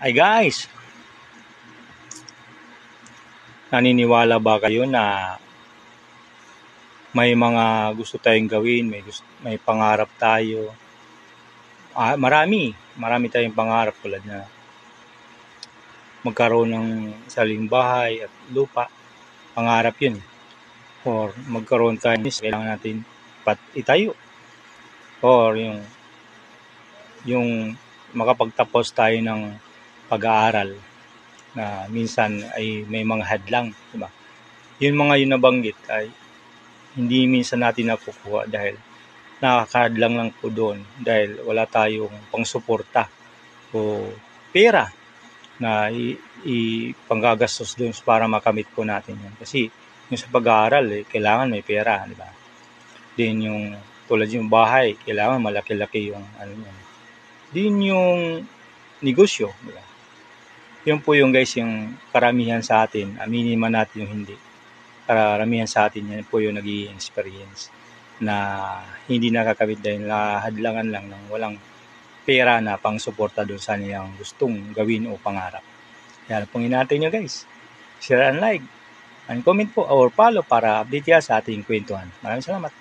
Hi guys! Naniniwala ba kayo na may mga gusto tayong gawin, may pangarap tayo? Marami tayong pangarap tulad na magkaroon ng sariling bahay at lupa. Pangarap yun. Or magkaroon tayo ng kailangan natin itayo. Or yung makapagtapos tayo ng pag-aaral na minsan ay may mga hadlang, diba? Yung mga yun nabanggit ay hindi minsan natin nakukuha dahil nakakahadlang lang po doon dahil wala tayong pangsuporta o pera na ipanggagastos doon para makamit po natin yan. Kasi yung sa pag-aaral, kailangan may pera, di ba? Din yung tulad yung bahay, kailangan malaki-laki yung yan. Din yung negosyo, di ba? Yun po yung guys, yung karamihan sa atin, aminin man natin yung hindi. Karamihan sa atin yan po yung naging experience na hindi nakakabit dahil hadlangan lang ng walang pera na pang suporta doon sa nilang gustong gawin o pangarap. Kaya pong hinatay nyo guys. Share and like and comment po or follow para update ya sa ating kwentuhan. Maraming salamat.